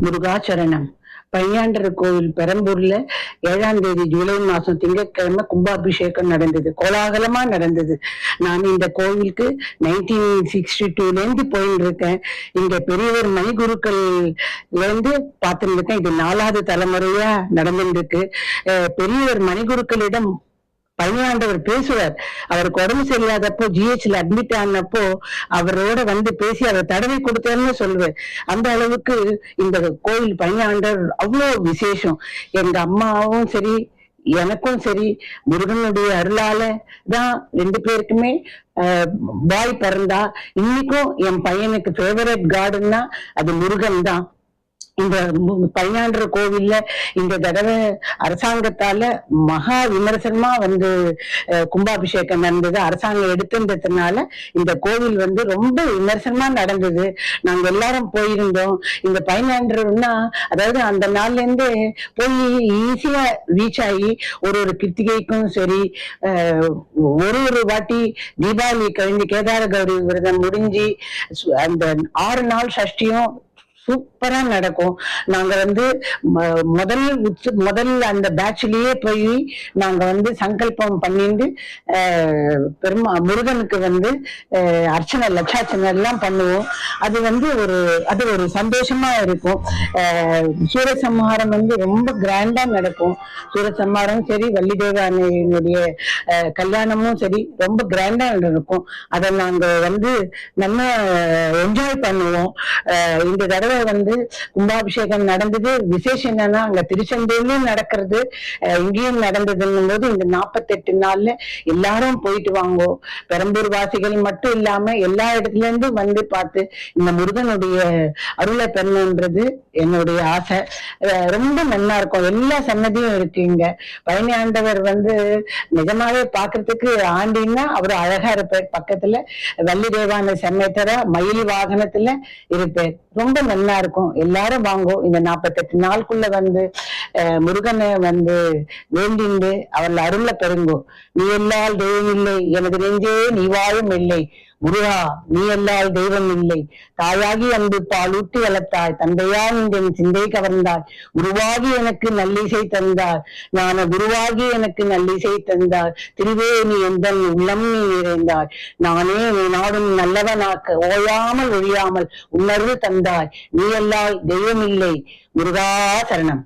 முருகாச்சரணம். பையாண்டர் கோவில் பெரம்பூர்ல 7ஆம் தேதி ஜூலை மாசம் திங்கட்கிழமை கும்பாபிஷேகம் நடந்தது. கோலாகலமா நடந்தது. நான் இந்த கோவிலுக்கு 1962ல இருந்து போயிட்டு இருக்கேன். இங்க பெரியவர் மணிகுருக்கள்ல இருந்து பார்த்துட்டு இருக்கேன். இது 4வது தலைமுறையா நடந்துட்டு இருக்கு. பெரியவர் மணிகுருக்களிடம் பையாண்டவர் பேசுவார். அவருக்கு உடம்பு சரியில்லாதப்போ ஜிஹெச்ல அட்மிட் ஆனப்போ அவரோட வந்து பேசி அவர் தடவை கொடுத்தாருன்னு சொல்லுவேன். அந்த அளவுக்கு இந்த கோயில் பையாண்டவர் அவ்வளவு விசேஷம். எங்க அம்மாவும் சரி எனக்கும் சரி முருகனுடைய அருளால தான் 2 பேருக்குமே பாய் பிறந்தா. இன்னைக்கும் என் பையனுக்கு ஃபேவரட் காடுன்னா அது முருகன் தான். இந்த பையாண்டர் கோவில்ல இந்த தடவை அரசாங்கத்தால மகா விமர்சனமா வந்து கும்பாபிஷேகம் நடந்தது. அரசாங்கம் எடுத்துன்றதுனால இந்த கோவில் வந்து ரொம்ப விமர்சனமா நடந்தது. நாங்க எல்லாரும் போயிருந்தோம். இந்த பையாண்டர்னா அதாவது அந்த நாள்ல இருந்து போய் ஈஸியா ரீச் ஆகி ஒரு கிருத்திகைக்கும் சரி ஒரு வாட்டி தீபாவளி கழிஞ்சு கேதார கௌரி விரதம் முடிஞ்சு அந்த 6 நாள் சஷ்டியும் சூப்பரா நடக்கும். நாங்க வந்து முதல்ல அந்த பேட்ச்லயே போய் நாங்க வந்து சங்கல்பம் பண்ணிட்டு முருகனுக்கு வந்து அர்ச்சனை லட்சார்ச்சனை எல்லாம் பண்ணுவோம். அது வந்து ஒரு சந்தோஷமா இருக்கும். சூரசம்ஹாரம் வந்து ரொம்ப கிராண்டா நடக்கும். சூரசம்ஹாரம் சரி வள்ளி தேவானையினுடைய கல்யாணமும் சரி ரொம்ப கிராண்டா நடக்கும். அதை நாங்க வந்து நம்ம என்ஜாய் பண்ணுவோம். இந்த தடவை வந்து கும்பாபிஷேகம் நடந்தது. விசேஷம் என்னன்னா அங்க திருச்செந்தூர்லயும் நடக்கிறது, இங்கேயும் நடந்ததுன்னும் போது இந்த 48 நாள்ல எல்லாரும் போயிட்டு வாங்கோ. பெரம்பூர் வாசிகள் மட்டும் இல்லாம எல்லா இடத்துல இருந்தும் வந்து பார்த்து இந்த முருகனுடைய அருளை பெறணுன்றது என்னுடைய ஆசை. ரொம்ப நல்லா இருக்கும். எல்லா சன்னதியும் இருக்கு இங்க. பழனியாண்டவர் வந்து நிஜமாவே பாக்குறதுக்கு ஆண்டின்னா அவரு அழகா இருப்பார். பக்கத்துல வள்ளி தேவான சமேதரா மயில் வாகனத்துல இருப்பார். ரொம்ப நல்லா இருக்கும். எல்லாரும் வாங்கும். இந்த 48 நாளுக்குள்ள வந்து முருகனை வந்து வேண்டிண்டு அவள் அருள பெருங்கோ. நீ எல்லால் தெய்வம் இல்லை, எனது நெஞ்சே நீ வாழும் இல்லை. முருகா நீ எல்லால் தெய்வம் இல்லை. தாயாகி அன்பு பாலூட்டி வளர்த்தாய், தந்தையா என் சிந்தை கவர்ந்தாய். உருவாகி எனக்கு நல்லிசை தந்தாய், ஞான குருவாகி எனக்கு நல்லிசை தந்தாய். திருவே நீ எந்த உள்ளம் நீ நிறைந்தாய். நானே நீ நாடும் நல்லவனாக்க ஓயாமல் ஒழியாமல் உணர்வு தந்தாய். நீ எல்லால் தெய்வம் இல்லை. முருகா சரணம்.